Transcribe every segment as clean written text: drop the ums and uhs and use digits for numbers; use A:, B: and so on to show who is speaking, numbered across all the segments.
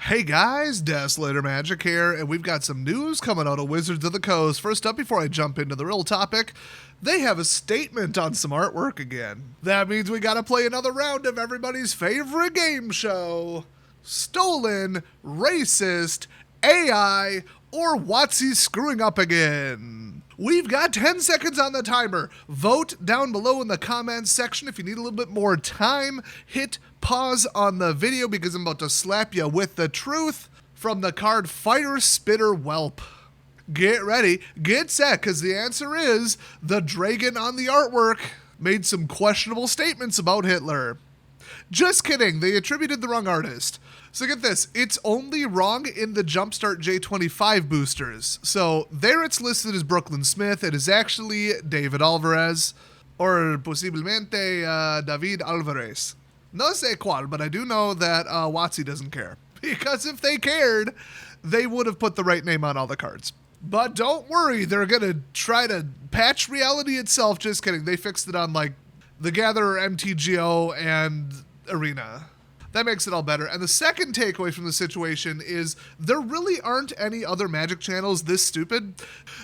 A: Hey guys, Desolator Magic here, and we've got some news coming out of Wizards of the Coast. First up, before I jump into the real topic, they have a statement on some artwork again. That means we gotta play another round of everybody's favorite game show. Stolen, racist, AI, or WOTC screwing up again. We've got 10 seconds on the timer. Vote down below in the comments section. If you need a little bit more time, hit pause on the video because I'm about to slap you with the truth from the card Fire Spitter Whelp. Get ready, get set, because the answer is the dragon on the artwork made some questionable statements about Hitler. Just kidding, they attributed the wrong artist. So get this, it's only wrong in the Jumpstart J25 boosters. So there it's listed as Brooklyn Smith. It is actually David Alvarez, or posiblemente David Alvarez. No sé cuál, but I do know that WOTC doesn't care. Because if they cared, they would have put the right name on all the cards. But don't worry, they're going to try to patch reality itself. Just kidding, they fixed it on like the Gatherer, MTGO, and Arena. That makes it all better. And the second takeaway from the situation is there really aren't any other Magic channels this stupid.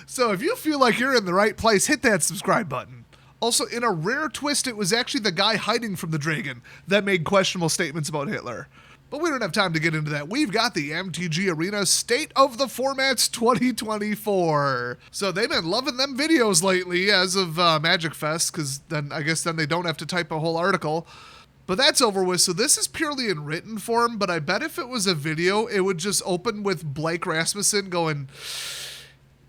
A: So if you feel like you're in the right place, hit that subscribe button. Also, in a rare twist, it was actually the guy hiding from the dragon that made questionable statements about Hitler. But we don't have time to get into that. We've got the MTG Arena State of the Formats 2024. So they've been loving them videos lately as of Magic Fest, because then I guess then they don't have to type a whole article. But that's over with, so this is purely in written form, but I bet if it was a video, it would just open with Blake Rasmussen going,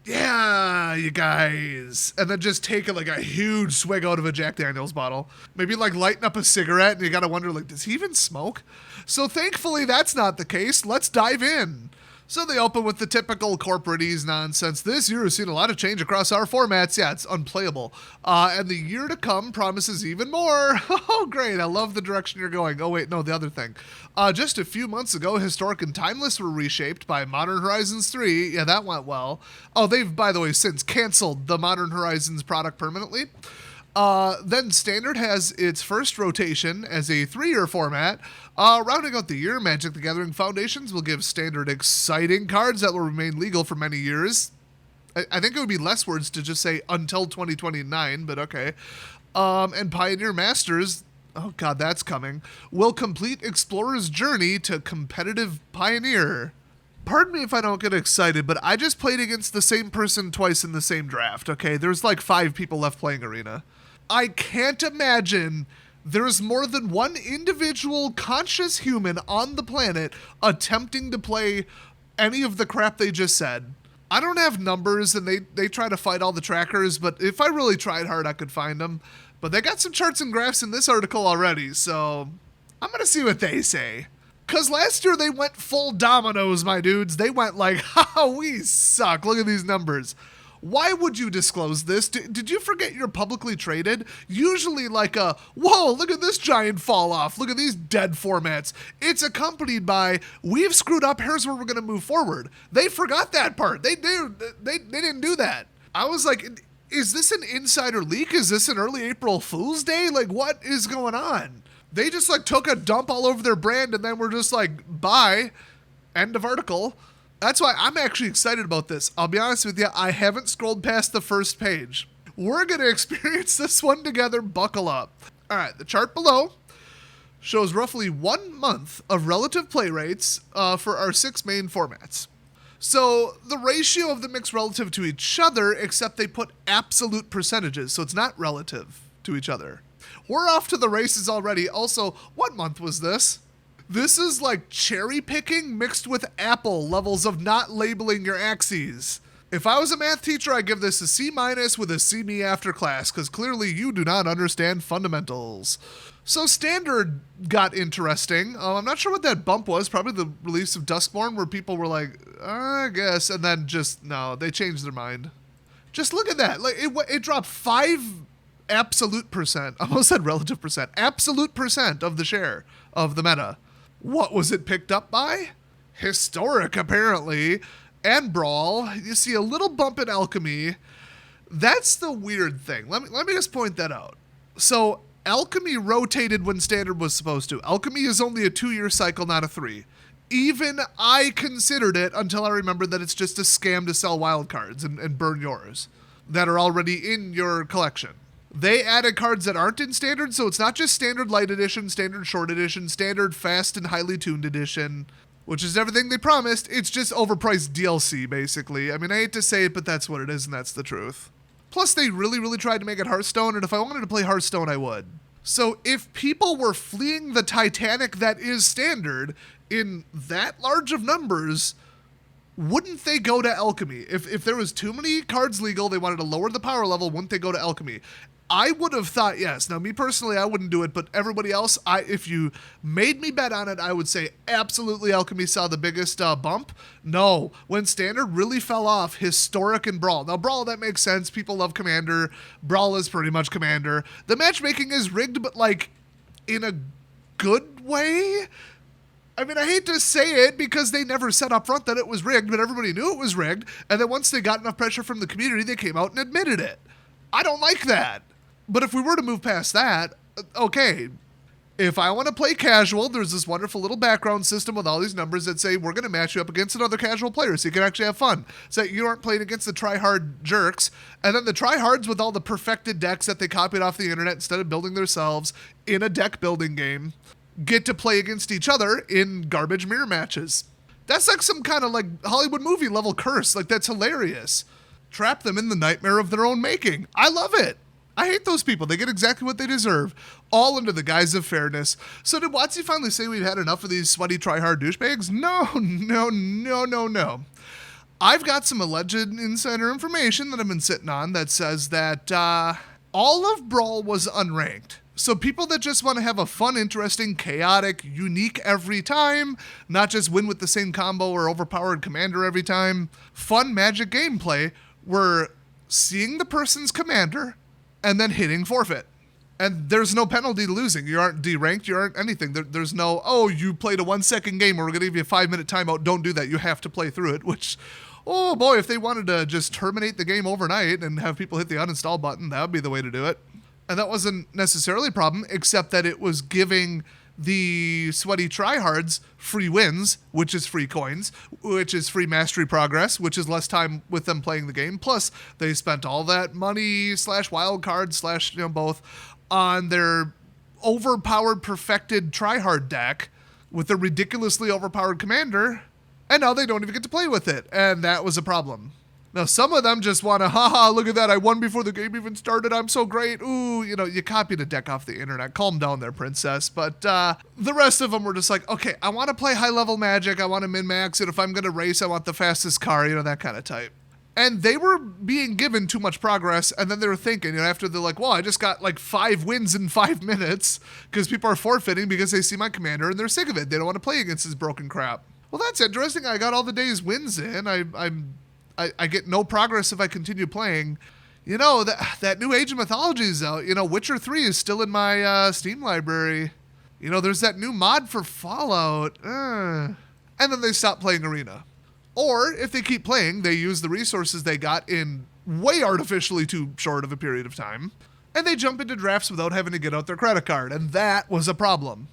A: yeah, you guys, and then just take like a huge swig out of a Jack Daniels bottle. Maybe like lighting up a cigarette, and you gotta wonder, like, does he even smoke? So thankfully that's not the case. Let's dive in. So they open with the typical corporate-ease nonsense. This year has seen a lot of change across our formats. Yeah, it's unplayable. And the year to come promises even more. Oh, great. I love the direction you're going. Oh, wait, no, the other thing. Just a few months ago, Historic and Timeless were reshaped by Modern Horizons 3. Yeah, that went well. Oh, they've, by the way, since canceled the Modern Horizons product permanently. Then Standard has its first rotation as a 3-year format. Rounding out the year, Magic the Gathering Foundations will give Standard exciting cards that will remain legal for many years. I think it would be less words to just say until 2029, but okay. And Pioneer Masters, oh god, that's coming, will complete Explorer's journey to competitive Pioneer. Pardon me if I don't get excited, but I just played against the same person twice in the same draft, okay? There's like 5 people left playing Arena. I can't imagine there's more than one individual conscious human on the planet attempting to play any of the crap they just said. I don't have numbers, and they try to fight all the trackers, but if I really tried hard, I could find them. But they got some charts and graphs in this article already, so I'm going to see what they say. Because last year they went full dominoes, my dudes. They went like, haha, we suck. Look at these numbers. Why would you disclose this? Did you forget you're publicly traded? Usually like a, whoa, look at this giant fall off. Look at these dead formats. It's accompanied by, we've screwed up, here's where we're going to move forward. They forgot that part. They didn't do that. I was like, is this an insider leak? Is this an early April Fool's Day? Like, what is going on? They just like took a dump all over their brand and then we're just like, bye, end of article. That's why I'm actually excited about this. I'll be honest with you, I haven't scrolled past the first page. We're going to experience this one together. Buckle up. All right, the chart below shows roughly 1 month of relative play rates for our 6 main formats. So the ratio of the mix relative to each other, except they put absolute percentages, so it's not relative to each other. We're off to the races already. Also, what month was this? This is like cherry picking mixed with Apple levels of not labeling your axes. If I was a math teacher, I'd give this a C- with a C me after class, because clearly you do not understand fundamentals. So Standard got interesting. I'm not sure what that bump was. Probably the release of Duskborn, where people were like, I guess, and then just, no, they changed their mind. Just look at that. Like it dropped 5 absolute percent, I almost said relative percent, absolute percent of the share of the meta. What was it picked up by? Historic, apparently, and Brawl. You see a little bump in Alchemy. That's the weird thing. Let me just point that out. So Alchemy rotated when Standard was supposed to. Alchemy is only a 2-year cycle, not a 3. Even I considered it until I remembered that it's just a scam to sell wildcards and burn yours that are already in your collection. They added cards that aren't in standard, so it's not just standard light edition, standard short edition, standard fast and highly tuned edition, which is everything they promised. It's just overpriced DLC, basically. I mean, I hate to say it, but that's what it is, and that's the truth. Plus, they really, really tried to make it Hearthstone, and if I wanted to play Hearthstone, I would. So if people were fleeing the Titanic that is standard in that large of numbers, wouldn't they go to Alchemy? If there was too many cards legal, they wanted to lower the power level, wouldn't they go to Alchemy? I would have thought yes. Now, me personally, I wouldn't do it, but everybody else, if you made me bet on it, I would say absolutely Alchemy saw the biggest bump. No, when Standard really fell off, Historic and Brawl. Now, Brawl, that makes sense. People love Commander. Brawl is pretty much Commander. The matchmaking is rigged, but like in a good way. I mean, I hate to say it because they never said up front that it was rigged, but everybody knew it was rigged. And then once they got enough pressure from the community, they came out and admitted it. I don't like that. But if we were to move past that, okay, if I want to play casual, there's this wonderful little background system with all these numbers that say we're going to match you up against another casual player so you can actually have fun. So you aren't playing against the try-hard jerks. And then the try-hards with all the perfected decks that they copied off the internet instead of building themselves in a deck building game get to play against each other in garbage mirror matches. That's like some kind of like Hollywood movie level curse. Like, that's hilarious. Trap them in the nightmare of their own making. I love it. I hate those people. They get exactly what they deserve, all under the guise of fairness. So did WOTC finally say we've had enough of these sweaty try-hard douchebags? No. I've got some alleged insider information that I've been sitting on that says that all of Brawl was unranked. So people that just want to have a fun, interesting, chaotic, unique every time, not just win with the same combo or overpowered commander every time, fun Magic gameplay, were seeing the person's commander and then hitting forfeit. And there's no penalty to losing. You aren't deranked, you aren't anything. There's no, oh, you played a 1 second game, we're going to give you a 5-minute timeout. Don't do that. You have to play through it, which, oh boy, if they wanted to just terminate the game overnight and have people hit the uninstall button, that would be the way to do it. And that wasn't necessarily a problem, except that it was giving the sweaty tryhards free wins, which is free coins, which is free mastery progress, which is less time with them playing the game. Plus, they spent all that money / wild card / both on their overpowered perfected tryhard deck with a ridiculously overpowered commander, and now they don't even get to play with it, and that was a problem. Now, some of them just want to, haha, look at that, I won before the game even started, I'm so great, ooh, you copied a deck off the internet, calm down there, princess. But the rest of them were just like, okay, I want to play high-level Magic, I want to min-max it, if I'm going to race, I want the fastest car, that kind of type. And they were being given too much progress, and then they were thinking, after they're like, well, I just got like 5 wins in 5 minutes, because people are forfeiting because they see my commander, and they're sick of it, they don't want to play against this broken crap. Well, that's interesting, I got all the day's wins in, I get no progress if I continue playing. That new Age of Mythology is out. Witcher 3 is still in my Steam library. There's that new mod for Fallout. And then they stop playing Arena. Or, if they keep playing, they use the resources they got in way artificially too short of a period of time, and they jump into drafts without having to get out their credit card, and that was a problem.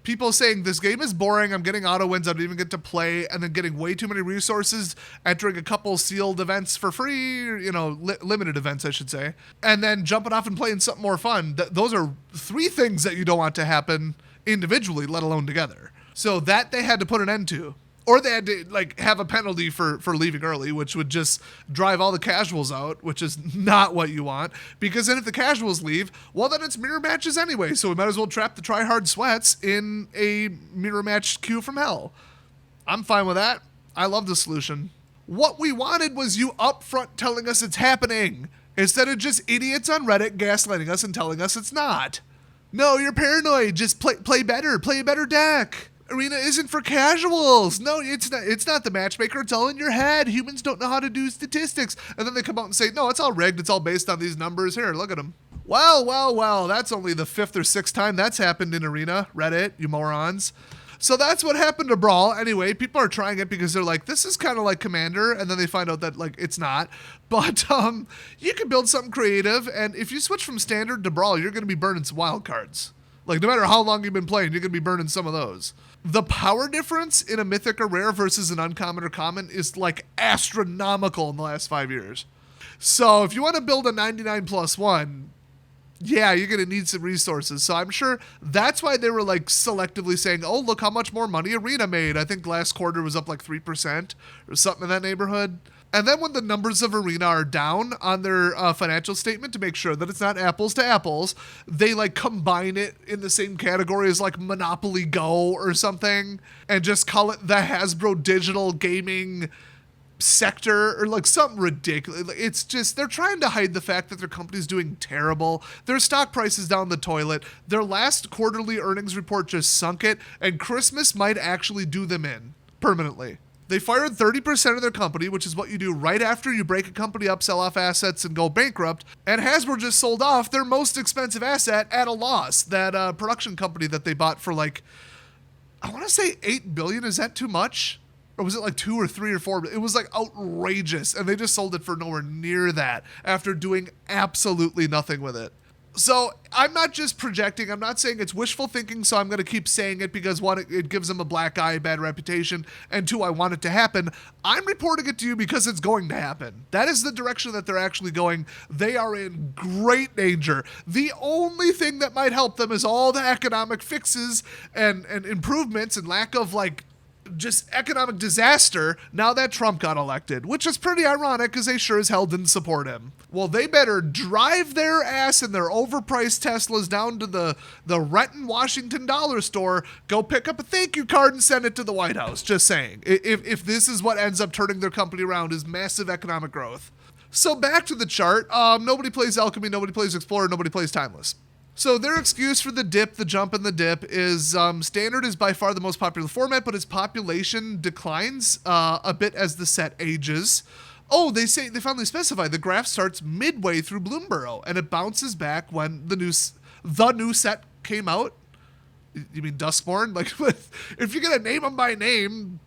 A: People saying, this game is boring, I'm getting auto wins, I don't even get to play, and then getting way too many resources, entering a couple sealed events for free, limited events, I should say, and then jumping off and playing something more fun. Those are 3 things that you don't want to happen individually, let alone together. So that they had to put an end to. Or they had to have a penalty for leaving early, which would just drive all the casuals out, which is not what you want. Because then if the casuals leave, well, then it's mirror matches anyway. So we might as well trap the try-hard sweats in a mirror match queue from hell. I'm fine with that. I love the solution. What we wanted was you up front telling us it's happening, instead of just idiots on Reddit gaslighting us and telling us it's not. No, you're paranoid. Just play better. Play a better deck. Arena isn't for casuals. No, it's not the matchmaker. It's all in your head. Humans don't know how to do statistics. And then they come out and say, no, it's all rigged. It's all based on these numbers. Here, look at them. Well, that's only the 5th or 6th time that's happened in Arena. Reddit, you morons. So that's what happened to Brawl. Anyway, people are trying it because they're like, this is kind of like Commander. And then they find out that it's not. But you can build something creative. And if you switch from Standard to Brawl, you're going to be burning some wild cards. Like, no matter how long you've been playing, you're going to be burning some of those. The power difference in a mythic or rare versus an uncommon or common is like astronomical in the last 5 years. So if you want to build a 99+1, yeah, you're going to need some resources. So I'm sure that's why they were like selectively saying, oh, look how much more money Arena made. I think last quarter was up like 3% or something in that neighborhood. And then when the numbers of Arena are down on their financial statement to make sure that it's not apples to apples, they like combine it in the same category as like Monopoly Go or something and just call it the Hasbro Digital Gaming sector or like something ridiculous. It's just, they're trying to hide the fact that their company's doing terrible. Their stock price is down the toilet. Their last quarterly earnings report just sunk it, and Christmas might actually do them in permanently. They fired 30% of their company, which is what you do right after you break a company up, sell off assets, and go bankrupt. And Hasbro just sold off their most expensive asset at a loss. That production company that they bought for like, I want to say $8 billion. Is that too much? Or was it like 2 or 3 or 4? It was like outrageous. And they just sold it for nowhere near that after doing absolutely nothing with it. So I'm not just projecting. I'm not saying it's wishful thinking, so I'm going to keep saying it because one, it gives them a black eye, bad reputation, and two, I want it to happen. I'm reporting it to you because it's going to happen. That is the direction that they're actually going. They are in great danger. The only thing that might help them is all the economic fixes and improvements and lack of like just economic disaster now that Trump got elected, which is pretty ironic because they sure as hell didn't support him. Well, they better drive their ass in their overpriced Teslas down to the Renton, Washington dollar store, go pick up a thank you card and send it to the White House. Just saying. If this is what ends up turning their company around is massive economic growth. So back to the chart. Nobody plays Alchemy, nobody plays Explorer, nobody plays Timeless. So their excuse for the dip, the jump and the dip is Standard is by far the most popular format, but its population declines a bit as the set ages. Oh, they finally specify the graph starts midway through Bloomburrow and it bounces back when the new set came out. You mean Duskborn? Like, if you're gonna name them by name,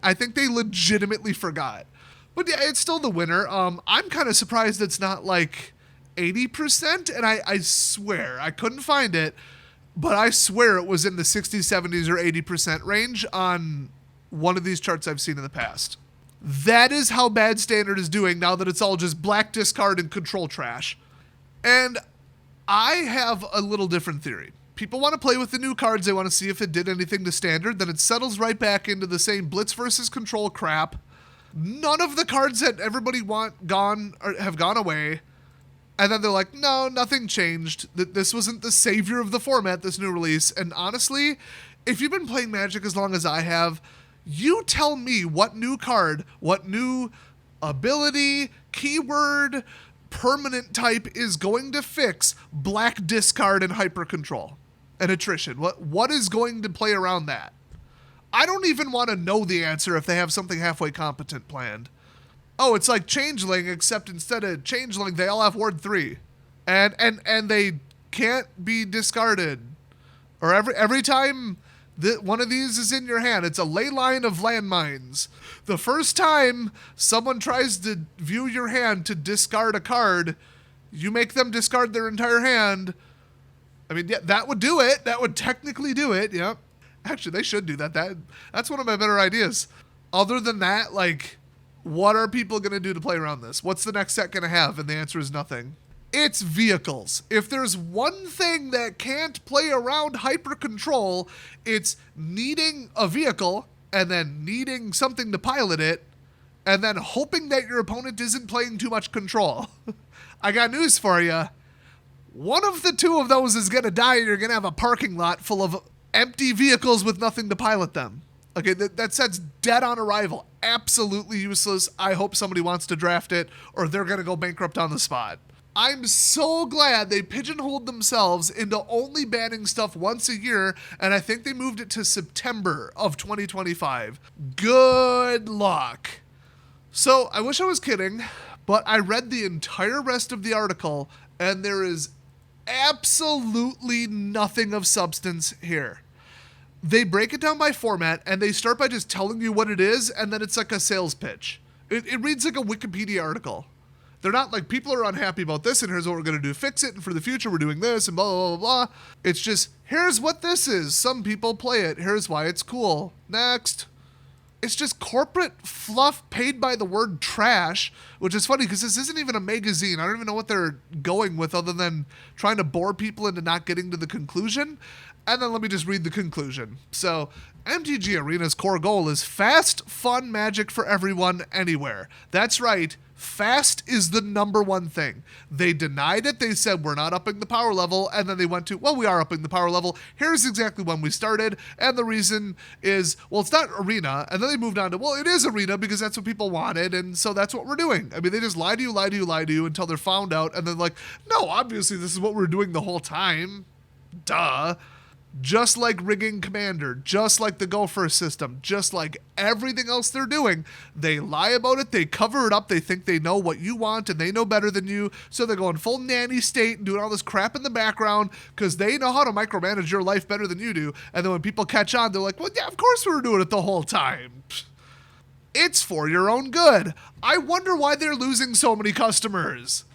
A: I think they legitimately forgot. But yeah, it's still the winner. I'm kind of surprised it's not like 80%, and I swear, I couldn't find it, but I swear it was in the 60s, 70s, or 80% range on one of these charts I've seen in the past. That is how bad Standard is doing now that it's all just black discard and control trash. And I have a little different theory. People want to play with the new cards, they want to see if it did anything to Standard, then it settles right back into the same Blitz versus Control crap. None of the cards that everybody have gone away. And then they're like, no, nothing changed. This wasn't the savior of the format, this new release. And honestly, if you've been playing Magic as long as I have, you tell me what new card, what new ability, keyword, permanent type is going to fix black discard and hyper control and attrition. What is going to play around that? I don't even want to know the answer if they have something halfway competent planned. Oh, it's like Changeling, except instead of Changeling, they all have Ward 3. And they can't be discarded. Or every time one of these is in your hand, it's a ley line of landmines. The first time someone tries to view your hand to discard a card, you make them discard their entire hand. I mean, yeah, that would do it. That would technically do it, yep. Actually, they should do that. That's one of my better ideas. Other than that, like, what are people going to do to play around this? What's the next set going to have? And the answer is nothing. It's vehicles. If there's one thing that can't play around hyper control, it's needing a vehicle and then needing something to pilot it and then hoping that your opponent isn't playing too much control. I got news for you. One of the two of those is going to die and you're going to have a parking lot full of empty vehicles with nothing to pilot them. Okay, that set's dead on arrival. Absolutely useless. I hope somebody wants to draft it or they're going to go bankrupt on the spot. I'm so glad they pigeonholed themselves into only banning stuff once a year, and I think they moved it to September of 2025. Good luck. So, I wish I was kidding, but I read the entire rest of the article, and there is absolutely nothing of substance here. They break it down by format, and they start by just telling you what it is, and then it's like a sales pitch. It reads like a Wikipedia article. They're not like, people are unhappy about this and here's what we're going to do to fix it, and for the future we're doing this and blah, blah, blah, blah. It's just, here's what this is. Some people play it. Here's why it's cool. Next. It's just corporate fluff paid by the word trash, which is funny because this isn't even a magazine. I don't even know what they're going with other than trying to bore people into not getting to the conclusion. And then let me just read the conclusion. So, MTG Arena's core goal is fast, fun magic for everyone, anywhere. That's right. Fast is the number one thing. They denied it. They said, we're not upping the power level. And then they went to, well, we are upping the power level. Here's exactly when we started. And the reason is, well, it's not Arena. And then they moved on to, well, it is Arena because that's what people wanted. And so that's what we're doing. I mean, they just lie to you until they're found out. And then like, no, obviously this is what we're doing the whole time. Duh. Just like rigging Commander, just like the Go First system, just like everything else they're doing, they lie about it, they cover it up, they think they know what you want and they know better than you, so they're going full nanny state and doing all this crap in the background because they know how to micromanage your life better than you do, and then when people catch on, they're like, well, yeah, of course we were doing it the whole time. It's for your own good. I wonder why they're losing so many customers.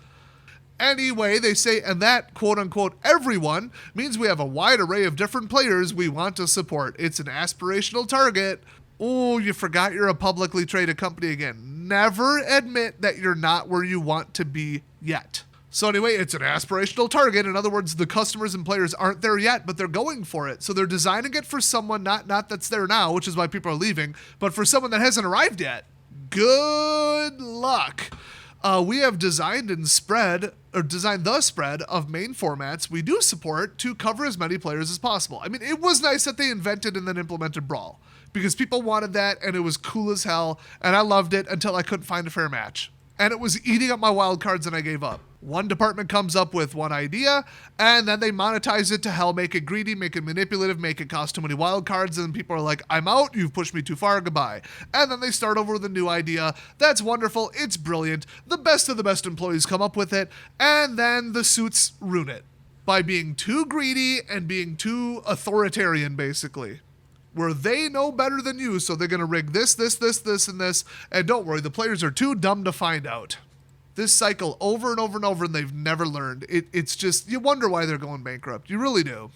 A: Anyway, they say, and that, quote-unquote, everyone, means we have a wide array of different players we want to support. It's an aspirational target. Oh, you forgot you're a publicly traded company again. Never admit that you're not where you want to be yet. So anyway, it's an aspirational target. In other words, the customers and players aren't there yet, but they're going for it. So they're designing it for someone not that's there now, which is why people are leaving, but for someone that hasn't arrived yet. Good luck. We have designed the spread of main formats we do support to cover as many players as possible. I mean, it was nice that they invented and then implemented Brawl because people wanted that and it was cool as hell and I loved it until I couldn't find a fair match. And it was eating up my wild cards and I gave up. One department comes up with one idea and then they monetize it to hell, make it greedy, make it manipulative, make it cost too many wild cards, and then people are like, I'm out, you've pushed me too far, goodbye. And then they start over with a new idea. That's wonderful, it's brilliant. The best of the best employees come up with it, and then the suits ruin it by being too greedy and being too authoritarian, basically. Where they know better than you, so they're going to rig this, and this, and don't worry, the players are too dumb to find out. This cycle over and over and over, and they've never learned. It's just, you wonder why they're going bankrupt. You really do.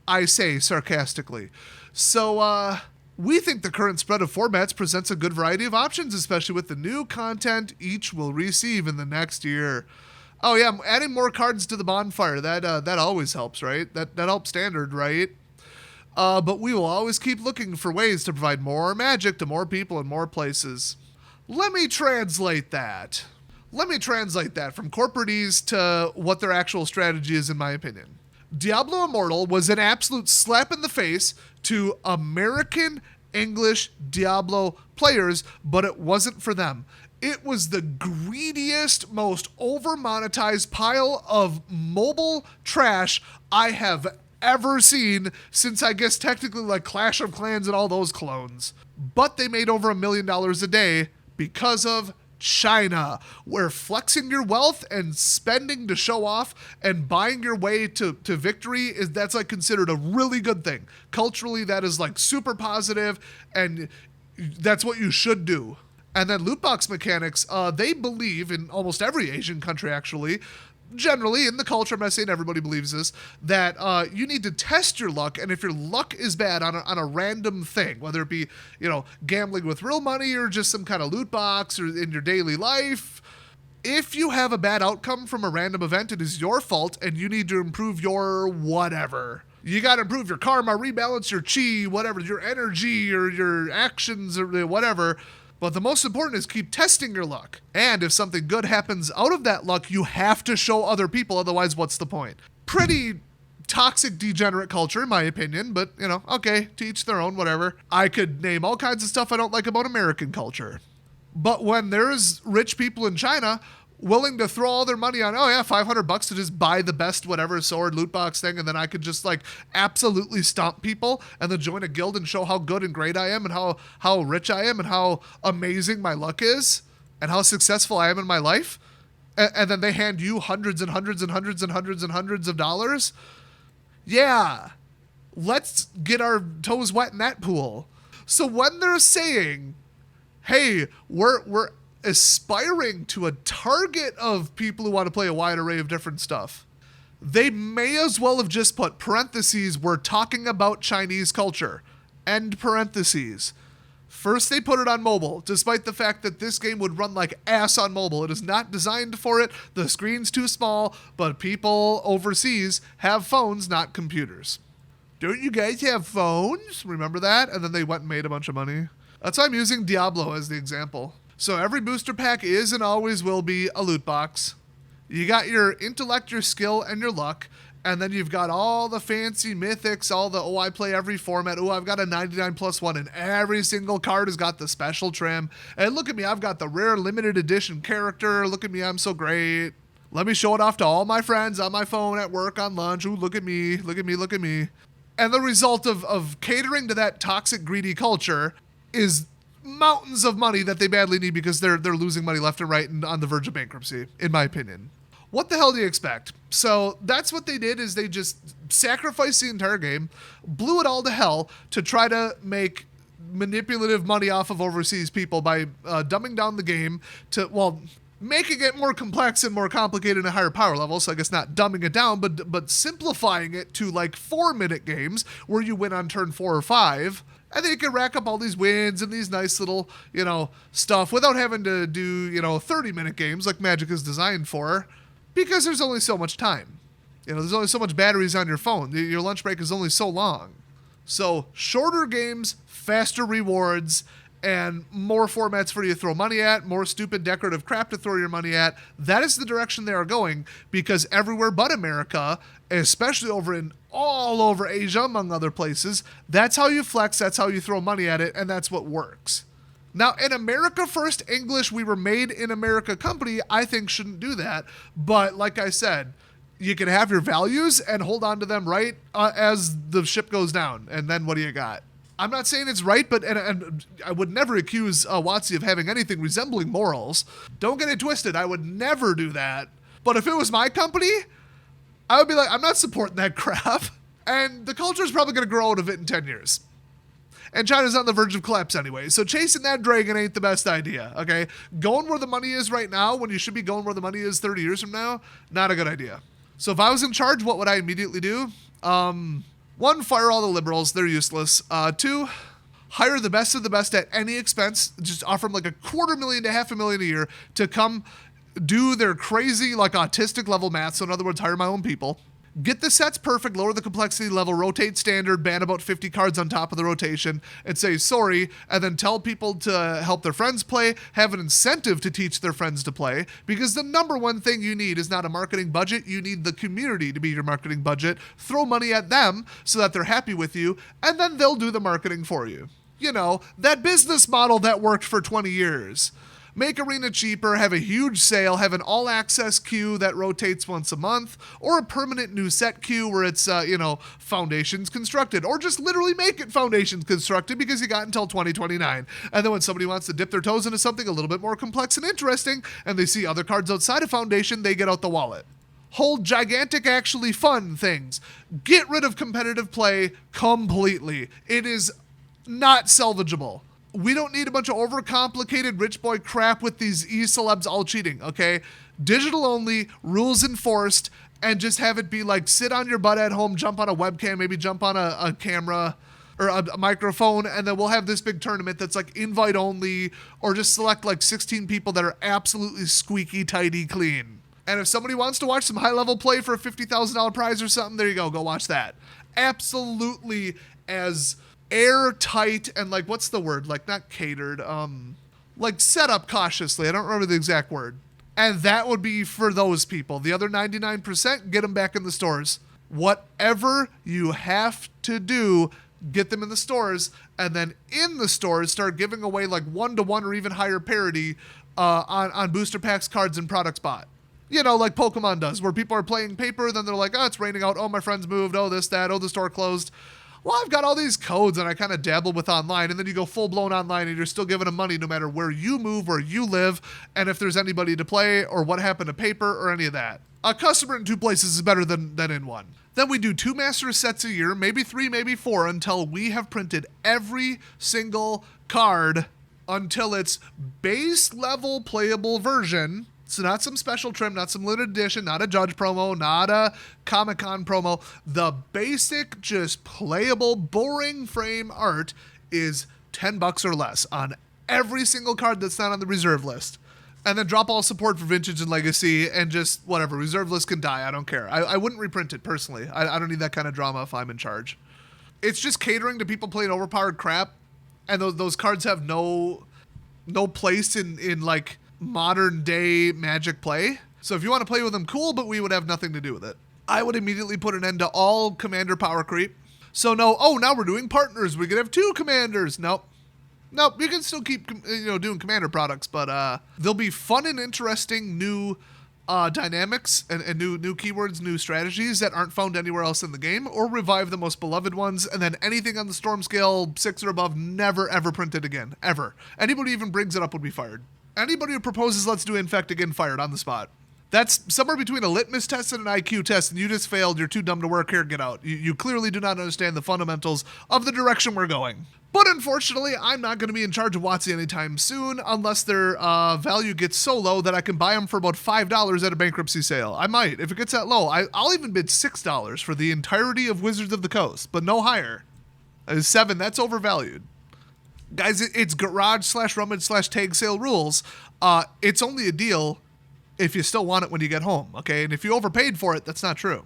A: I say sarcastically. So, we think the current spread of formats presents a good variety of options, especially with the new content each will receive in the next year. Oh yeah, I'm adding more cards to the bonfire. That always helps, right? That helps standard, right? But we will always keep looking for ways to provide more magic to more people in more places. Let me translate that from corporatese to what their actual strategy is, in my opinion. Diablo Immortal was an absolute slap in the face to American English Diablo players, but it wasn't for them. It was the greediest, most over-monetized pile of mobile trash I have ever seen since, I guess, technically like Clash of Clans and all those clones. But they made over $1 million a day because of China, where flexing your wealth and spending to show off and buying your way to victory that's like considered a really good thing. Culturally, that is like super positive, and that's what you should do. And then loot box mechanics, they believe in almost every Asian country, actually, generally in the culture, I'm not saying everybody believes this, that you need to test your luck, and if your luck is bad on a random thing, whether it be, gambling with real money or just some kind of loot box or in your daily life, if you have a bad outcome from a random event, it is your fault and you need to improve your whatever. You got to improve your karma, rebalance your chi, whatever, your energy or your actions or whatever. But the most important is keep testing your luck. And if something good happens out of that luck, you have to show other people, otherwise what's the point? Pretty toxic, degenerate culture, in my opinion, but, okay, to each their own, whatever. I could name all kinds of stuff I don't like about American culture. But when there's rich people in China willing to throw all their money on, $500 to just buy the best whatever sword loot box thing, and then I could just absolutely stomp people and then join a guild and show how good and great I am and how rich I am and how amazing my luck is and how successful I am in my life, and then they hand you hundreds and hundreds and hundreds and hundreds and hundreds of dollars. Yeah, let's get our toes wet in that pool. So when they're saying, hey, we're aspiring to a target of people who want to play a wide array of different stuff. They may as well have just put parentheses, we're talking about Chinese culture, end parentheses. First, they put it on mobile, despite the fact that this game would run like ass on mobile. It is not designed for it. The screen's too small, but people overseas have phones, not computers. Don't you guys have phones? Remember that? And then they went and made a bunch of money. That's why I'm using Diablo as the example. So every booster pack is and always will be a loot box. You got your intellect, your skill, and your luck. And then you've got all the fancy mythics, all the, I play every format. I've got a 99+1, and every single card has got the special trim. And look at me, I've got the rare limited edition character. Look at me, I'm so great. Let me show it off to all my friends on my phone, at work, on lunch. Ooh, look at me, look at me, look at me. And the result of catering to that toxic, greedy culture is mountains of money that they badly need because they're losing money left and right and on the verge of bankruptcy, in my opinion. What the hell do you expect? So that's what they did, is they just sacrificed the entire game, blew it all to hell to try to make manipulative money off of overseas people by dumbing down the game to, well, making it more complex and more complicated and higher power level. So I guess not dumbing it down, but simplifying it to like 4-minute games where you win on turn 4 or 5. And then you can rack up all these wins and these nice little, stuff without having to do, 30-minute games like Magic is designed for. Because there's only so much time. There's only so much batteries on your phone. Your lunch break is only so long. So shorter games, faster rewards, and more formats for you to throw money at, more stupid decorative crap to throw your money at. That is the direction they are going, because everywhere but America, especially all over Asia, among other places, that's how you flex, that's how you throw money at it, and that's what works. Now, an America First English, we were made in America company, I think shouldn't do that. But like I said, you can have your values and hold on to them right as the ship goes down. And then what do you got? I'm not saying it's right, but and I would never accuse WOTC of having anything resembling morals. Don't get it twisted. I would never do that. But if it was my company, I would be like, I'm not supporting that crap. And the culture is probably going to grow out of it in 10 years. And China's on the verge of collapse anyway, so chasing that dragon ain't the best idea, okay? Going where the money is right now, when you should be going where the money is 30 years from now, not a good idea. So if I was in charge, what would I immediately do? 1, fire all the liberals, they're useless. 2, hire the best of the best at any expense, just offer them like $250,000 to $500,000 a year to come do their crazy, like autistic level math, so in other words, hire my own people. Get the sets perfect, lower the complexity level, rotate standard, ban about 50 cards on top of the rotation, and say sorry, and then tell people to help their friends play, have an incentive to teach their friends to play, because the number one thing you need is not a marketing budget, you need the community to be your marketing budget. Throw money at them so that they're happy with you, and then they'll do the marketing for you. That business model that worked for 20 years. Make Arena cheaper, have a huge sale, have an all-access queue that rotates once a month, or a permanent new set queue where it's, Foundations Constructed, or just literally make it Foundations Constructed because you got until 2029. And then when somebody wants to dip their toes into something a little bit more complex and interesting, and they see other cards outside of Foundation, they get out the wallet. Hold gigantic, actually fun things. Get rid of competitive play completely. It is not salvageable. We don't need a bunch of overcomplicated rich boy crap with these e-celebs all cheating, okay? Digital only, rules enforced, and just have it be like sit on your butt at home, jump on a webcam, maybe jump on a camera or a microphone, and then we'll have this big tournament that's like invite only, or just select like 16 people that are absolutely squeaky, tidy, clean. And if somebody wants to watch some high-level play for a $50,000 prize or something, there you go watch that. Absolutely as airtight and like, what's the word? Like not catered, like set up cautiously. I don't remember the exact word. And that would be for those people. The other 99%, get them back in the stores. Whatever you have to do, get them in the stores. And then in the stores, start giving away like 1-to-1 or even higher parity on booster packs, cards, and products bought. Like Pokemon does, where people are playing paper, then they're like, oh, it's raining out. Oh, my friends moved. Oh, this, that. Oh, the store closed. Well, I've got all these codes and I kind of dabble with online, and then you go full blown online and you're still giving them money no matter where you move, where you live, and if there's anybody to play or what happened to paper or any of that. A customer in 2 places is better than in 1. Then we do 2 master sets a year, maybe 3, maybe 4, until we have printed every single card until its base level playable version. So not some special trim, not some limited edition, not a Judge promo, not a Comic-Con promo. The basic, just playable, boring frame art is $10 or less on every single card that's not on the reserve list. And then drop all support for Vintage and Legacy and just whatever. Reserve list can die. I don't care. I wouldn't reprint it personally. I don't need that kind of drama if I'm in charge. It's just catering to people playing overpowered crap. And those cards have no place in like modern day Magic play. So if you want to play with them, cool, but we would have nothing to do with it. I would immediately put an end to all commander power creep. So no, oh, now we're doing partners. We could have 2 commanders. Nope, you can still keep doing commander products, but there'll be fun and interesting new dynamics and new keywords, new strategies that aren't found anywhere else in the game, or revive the most beloved ones, and then anything on the storm scale 6 or above, never ever printed again, ever. Anybody who even brings it up would be fired. Anybody who proposes let's do Infect again, fired on the spot. That's somewhere between a litmus test and an IQ test, and you just failed. You're too dumb to work here. Get out. You clearly do not understand the fundamentals of the direction we're going. But unfortunately, I'm not going to be in charge of WOTC anytime soon unless their value gets so low that I can buy them for about $5 at a bankruptcy sale. I might. If it gets that low, I'll even bid $6 for the entirety of Wizards of the Coast, but no higher. $7, that's overvalued. Guys, it's garage/rummage/tag sale rules. It's only a deal if you still want it when you get home, okay? And if you overpaid for it, that's not true.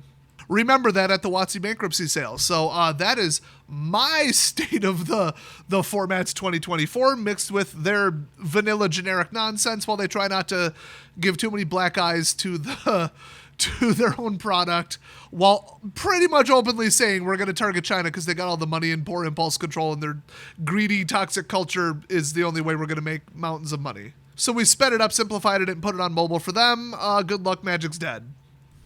A: Remember that at the WOTC bankruptcy sale. So that is my state of the formats 2024 mixed with their vanilla generic nonsense while they try not to give too many black eyes to their own product, while pretty much openly saying we're going to target China because they got all the money and poor impulse control, and their greedy, toxic culture is the only way we're going to make mountains of money. So we sped it up, simplified it, and put it on mobile for them. Good luck, Magic's dead.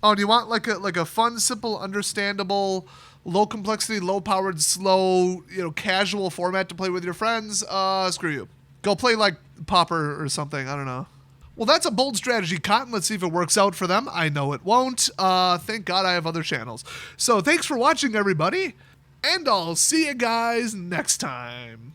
A: Oh, do you want like a fun, simple, understandable, low complexity, low powered, slow, casual format to play with your friends? Screw you. Go play like Pauper or something. I don't know. Well, that's a bold strategy, Cotton. Let's see if it works out for them. I know it won't. Thank God I have other channels. So thanks for watching, everybody. And I'll see you guys next time.